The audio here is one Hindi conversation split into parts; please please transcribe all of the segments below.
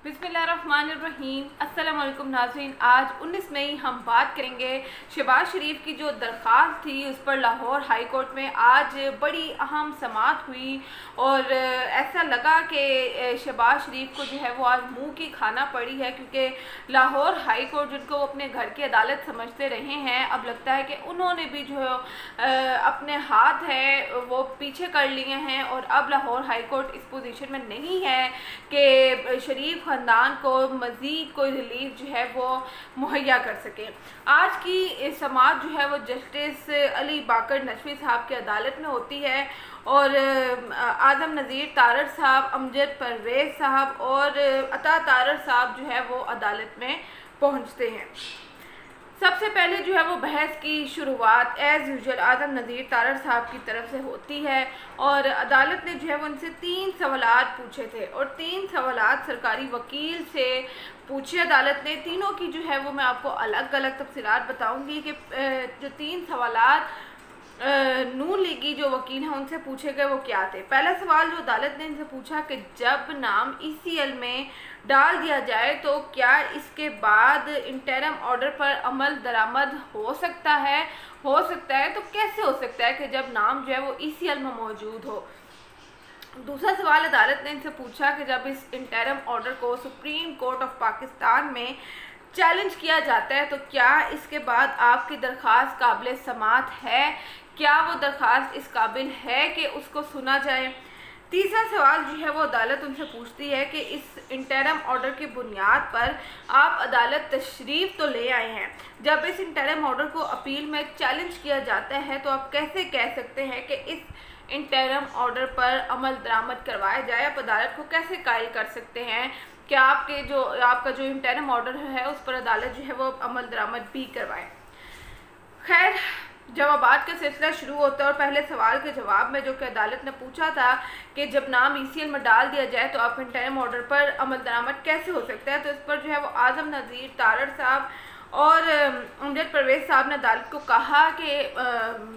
बिस्मिल्लाहिर्रहमानिर्रहीम। अस्सलाम वालेकुम नाज़रीन। आज 19 मई हम बात करेंगे शहबाज शरीफ की जो दरख्वास्त थी उस पर लाहौर हाई कोर्ट में आज बड़ी अहम समाअत हुई और ऐसा लगा कि शहबाज शरीफ को जो है वो आज मुंह की खाना पड़ी है, क्योंकि लाहौर हाई कोर्ट जिनको वो अपने घर की अदालत समझते रहे हैं, अब लगता है कि उन्होंने भी जो अपने हाथ है वो पीछे कर लिए हैं और अब लाहौर हाई कोर्ट इस पोजीशन में नहीं है कि शरीफ ख़ानदान को मज़ीद कोई रिलीफ जो है वो मुहैया कर सके। आज की समाअत जो है वो जस्टिस अली बाकर नशवी साहब की अदालत में होती है और आज़म नज़ीर तारड़ साहब, अमजद परवेज़ साहब और अता तारड़ साहब जो है वो अदालत में पहुंचते हैं। सबसे पहले जो है वो बहस की शुरुआत एज़ यूजुअल आज़म नज़ीर तारड़ साहब की तरफ से होती है और अदालत ने जो है वो उनसे 3 सवालात पूछे थे और 3 सवालात सरकारी वकील से पूछे अदालत ने। तीनों की जो है वो मैं आपको अलग अलग तफसीलात बताऊंगी कि जो 3 सवालात नून लीगी जो वकील हैं उनसे पूछे गए वो क्या थे। पहला सवाल जो अदालत ने इनसे पूछा कि जब नाम ECL में डाल दिया जाए तो क्या इसके बाद इंटरिम ऑर्डर पर अमल दरामद हो सकता है तो कैसे हो सकता है कि जब नाम जो है वो ECL में मौजूद हो। दूसरा सवाल अदालत ने इनसे पूछा कि जब इस इंटरिम ऑर्डर को सुप्रीम कोर्ट ऑफ पाकिस्तान में चैलेंज किया जाता है तो क्या इसके बाद आपकी दरख्वास्त काबिल समाअत है, क्या वो दरख्वास्त इस काबिल है कि उसको सुना जाए। तीसरा सवाल जो है वो अदालत उनसे पूछती है कि इस इंटरिम ऑर्डर की बुनियाद पर आप अदालत तशरीफ़ तो ले आए हैं, जब इस इंटरिम ऑर्डर को अपील में चैलेंज किया जाता है तो आप कैसे कह सकते हैं कि इस इंटरिम ऑर्डर पर अमल दरामद करवाया जाए। आप अदालत को कैसे कायल कर सकते हैं कि आपका जो इंटरिम ऑर्डर है उस पर अदालत जो है वो अमल दरामद भी करवाए। खैर, जवाबात का सिलसिला शुरू होता है और पहले सवाल के जवाब में जो कि अदालत ने पूछा था कि जब नाम ECL में डाल दिया जाए तो आप इंटरिम ऑर्डर पर अमल दरामद कैसे हो सकता है, तो इस पर जो है वो आज़म नज़ीर तारड़ साहब और अमजद परवेज़ साहब ने अदालत को कहा कि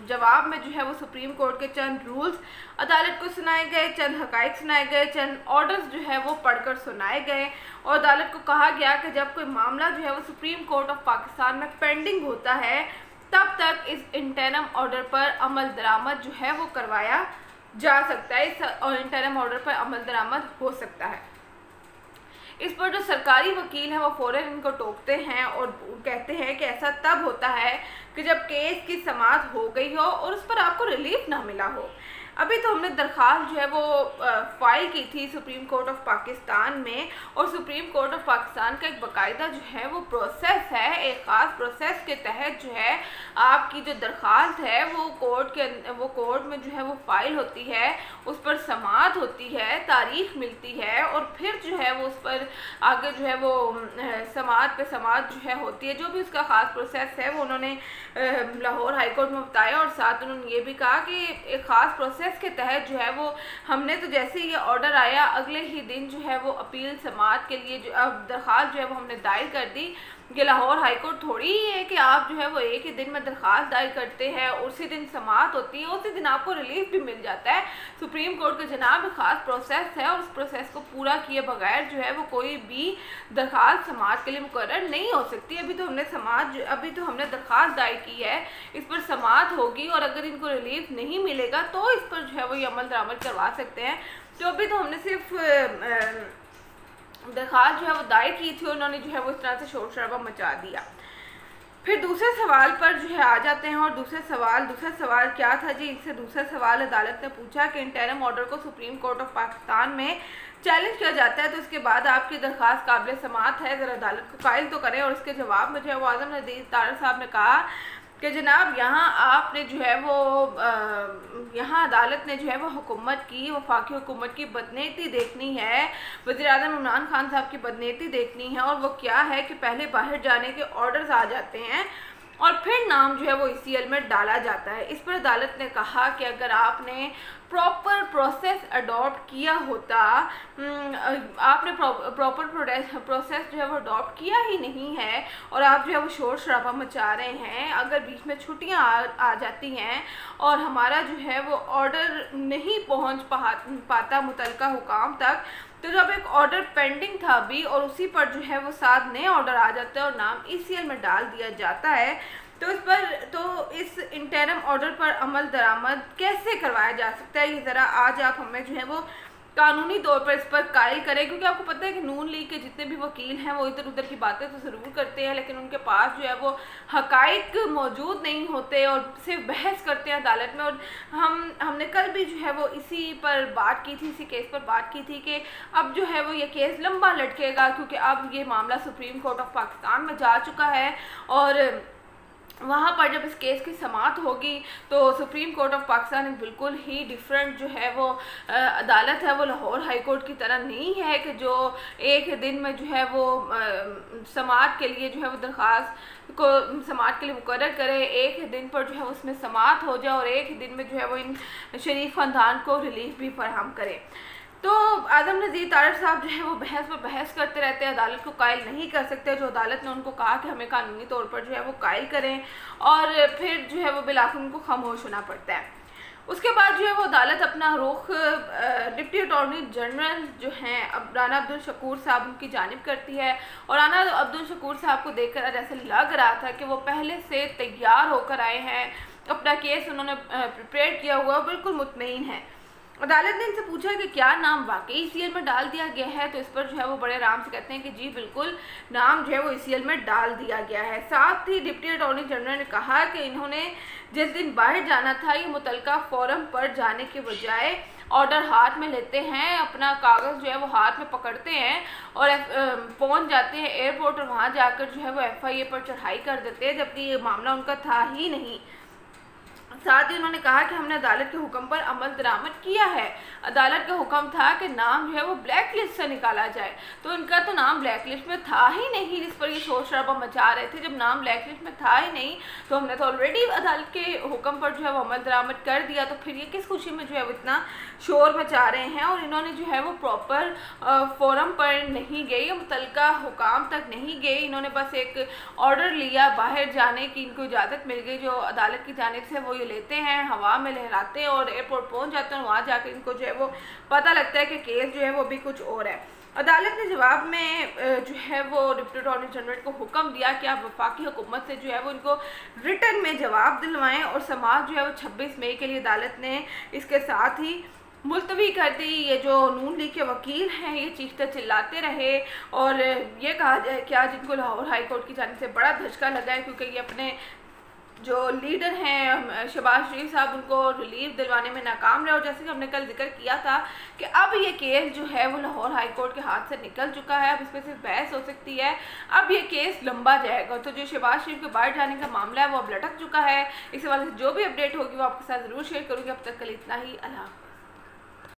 जवाब में जो है वो सुप्रीम कोर्ट के चंद रूल्स अदालत को सुनाए गए, चंद हक़ाइक़ सुनाए गए, चंद ऑर्डर्स जो है वो पढ़कर सुनाए गए और अदालत को कहा गया कि जब कोई मामला जो है वो सुप्रीम कोर्ट ऑफ पाकिस्तान में पेंडिंग होता है तब तक इस इंटरिम ऑर्डर पर अमल दरामद जो है वो करवाया जा सकता है, इस इंटरिम ऑर्डर पर अमल दरामद हो सकता है। इस पर जो सरकारी वकील हैं वो फ़ौरन इनको टोकते हैं और कहते हैं कि ऐसा तब होता है कि जब केस की समाअत हो गई हो और उस पर आपको रिलीफ ना मिला हो। अभी तो हमने दरख्वास्त जो है वो फ़ाइल की थी सुप्रीम कोर्ट ऑफ पाकिस्तान में और सुप्रीम कोर्ट ऑफ पाकिस्तान का एक बाकायदा जो है वो प्रोसेस है, एक ख़ास प्रोसेस के तहत जो है आपकी जो दरख्वास्त है वो कोर्ट में जो है वो फ़ाइल होती है, उस पर समाअत होती है, तारीख मिलती है और फिर जो है वो उस पर आगे जो है वो समाअत पे समाअत जो है होती है। जो भी उसका ख़ास प्रोसेस है वो उन्होंने लाहौर हाई कोर्ट में बताया और साथ उन्होंने ये भी कहा कि एक ख़ास प्रोसेस के तहत जो है वो हमने तो जैसे ही ये ऑर्डर आया अगले ही दिन जो है वो अपील समाअत के लिए जो अब दरख्वास्त जो है वो हमने दायर कर दी। कि लाहौर हाई कोर्ट थोड़ी ही है कि आप जो है वो एक ही दिन में दरख्वास्त दायर करते हैं, उसी दिन समाअत होती है, उसी दिन आपको रिलीफ भी मिल जाता है। सुप्रीम कोर्ट का जनाब ख़ास प्रोसेस है और उस प्रोसेस को पूरा किए बगैर जो है वो कोई भी दरख्वास्त समाअत के लिए मुकर्रर नहीं हो सकती। अभी तो हमने दरख्वास्त दायर की है, इस पर समाअत होगी और अगर इनको रिलीफ नहीं मिलेगा तो इस पर जो है वो ये अमल दरामद करवा सकते हैं। तो अभी तो हमने सिर्फ दरख्वास्त जो है वो दायर की थी, उन्होंने जो है वो इस तरह से शोर शराबा मचा दिया। फिर दूसरे सवाल पर जो है आ जाते हैं और दूसरा सवाल क्या था जी। इससे दूसरा सवाल अदालत ने पूछा कि इंटरिम ऑर्डर को सुप्रीम कोर्ट ऑफ पाकिस्तान में चैलेंज किया जाता है तो उसके बाद आपकी दरख्वास्त काबिल समाअत है, ज़रा अदालत को कायल तो करें। और इसके जवाब में जो है वो आज़म नज़ीर तारड़ साहब ने कहा कि जनाब यहाँ आपने जो है वो यहाँ अदालत ने जो है वो हुकूमत की, वफाकी हुकूमत की बदनीयती देखनी है, वज़ीर-ए-आज़म इमरान खान साहब की बदनीयती देखनी है और वो क्या है कि पहले बाहर जाने के ऑर्डर्स आ जाते हैं और फिर नाम जो है वो ECL में डाला जाता है। इस पर अदालत ने कहा कि अगर आपने प्रॉपर प्रोसेस अडॉप्ट किया होता, आपने प्रॉपर प्रोसेस जो है वो अडॉप्ट किया ही नहीं है और आप जो है वो शोर शराबा मचा रहे हैं, अगर बीच में छुट्टियां आ जाती हैं और हमारा जो है वो ऑर्डर नहीं पहुंच पाता मुतलका हुकाम तक, तो जब एक ऑर्डर पेंडिंग था अभी और उसी पर जो है वो 7 नए ऑर्डर आ जाते हैं और नाम ECL में डाल दिया जाता है, तो इस इंटरम ऑर्डर पर अमल दरामद कैसे करवाया जा सकता है, ये ज़रा आज आप हमें जो है वो कानूनी तौर पर इस पर कायल करें। क्योंकि आपको पता है कि नून लीग के जितने भी वकील हैं वो इधर उधर की बातें तो ज़रूर करते हैं, लेकिन उनके पास जो है वो हकाइक मौजूद नहीं होते और सिर्फ बहस करते हैं अदालत में। और हमने कल भी जो है वो इसी पर बात की थी, इसी केस पर बात की थी कि अब जो है वो ये केस लंबा लटकेगा, क्योंकि अब ये मामला सुप्रीम कोर्ट ऑफ पाकिस्तान में जा चुका है और वहाँ पर जब इस केस की समाअत होगी तो सुप्रीम कोर्ट ऑफ पाकिस्तान एक बिल्कुल ही डिफरेंट जो है वो अदालत है, वो लाहौर हाई कोर्ट की तरह नहीं है कि जो एक दिन में जो है वो समाअत के लिए जो है वो दरख्वास्त को समाअत के लिए मुकर्रर करे, एक दिन पर जो है उसमें समाअत हो जाए और एक दिन में जो है वो इन शरीफ ख़ानदान को रिलीफ भी फराहम करे। तो आदम नज़ीर तारड़ साहब जो है वो बहस पर बहस करते रहते हैं, अदालत को कायल नहीं कर सकते। जो अदालत ने उनको कहा कि हमें कानूनी तौर पर जो है वो कायल करें और फिर जो है वो बिलाखिर उनको खामोश होना पड़ता है। उसके बाद जो है वो अदालत अपना रुख डिप्टी अटॉर्नी जनरल जो हैं अब राना अब्दुल शकूर साहब उनकी जानिब करती है और राना अब्दुल शकूर साहब को देखकर ऐसे लग रहा था कि वो पहले से तैयार होकर आए हैं, अपना केस उन्होंने प्रिपेयर किया हुआ, बिल्कुल मुतमईन है। अदालत ने इनसे पूछा कि क्या नाम वाकई ECL में डाल दिया गया है, तो इस पर जो है वो बड़े आराम से कहते हैं कि जी बिल्कुल नाम जो है वो ECL में डाल दिया गया है। साथ ही डिप्टी अटॉर्नी जनरल ने कहा कि इन्होंने जिस दिन बाहर जाना था ये मुतलका फोरम पर जाने के बजाय ऑर्डर हाथ में लेते हैं, अपना कागज़ जो है वो हाथ में पकड़ते हैं और पहुंच जाते हैं एयरपोर्ट और वहाँ जाकर जो है वो FIA पर चढ़ाई कर देते हैं, जबकि ये मामला उनका था ही नहीं। साथ ही उन्होंने कहा कि हमने अदालत के हुक्म पर अमल दरामद किया है। अदालत का हुक्म था कि नाम जो है वो ब्लैक लिस्ट से निकाला जाए, तो इनका तो नाम ब्लैक लिस्ट में था ही नहीं, जिस पर ये शोर शराबा मचा रहे थे। जब नाम ब्लैक लिस्ट में था ही नहीं तो हमने तो ऑलरेडी अदालत के हुक्म पर जो है वो अमल दरामद कर दिया, तो फिर ये किस खुशी में जो है वो इतना शोर मचा रहे हैं। और इन्होंने जो है वो प्रॉपर फोरम पर नहीं गई, मुतलका हुकाम तक नहीं गए, इन्होंने बस एक ऑर्डर लिया बाहर जाने की, इनको इजाज़त मिल गई जो अदालत की जानिब से, वो ये लेते हैं, हवा में लहराते हैं और एयरपोर्ट पहुंच जाते हैं। वहाँ जाकर इनको जो है वो पता लगता है कि केस जो है वो भी कुछ और है। अदालत ने जवाब में जो है वो डिप्टी अटॉर्नी जनरल को हुक्म दिया कि आप वफाकी हुकूमत से जो है वो इनको रिटर्न में जवाब दिलवाएं और समाअत जो है वो 26 मई के लिए अदालत ने इसके साथ ही मुलतवी कर दी। ये जो नून लीग के वकील हैं ये चीखते चिल्लाते रहे और ये कहा जाए कि आज इनको लाहौर हाई कोर्ट की जानिब से बड़ा धचका लगा है, क्योंकि ये अपने जो लीडर हैं शहबाज शरीफ साहब उनको रिलीफ दिलवाने में नाकाम रहे। और जैसे कि हमने कल जिक्र किया था कि अब ये केस जो है वो लाहौर हाई कोर्ट के हाथ से निकल चुका है, अब इस पर सिर्फ बहस हो सकती है, अब ये केस लंबा जाएगा। तो जो शहबाज शरीफ के बाहर जाने का मामला है वो अब लटक चुका है। इस हवाले से जो भी अपडेट होगी वो आपके साथ ज़रूर शेयर करूँगी। अब तक के लिए इतना ही, अल्लाह।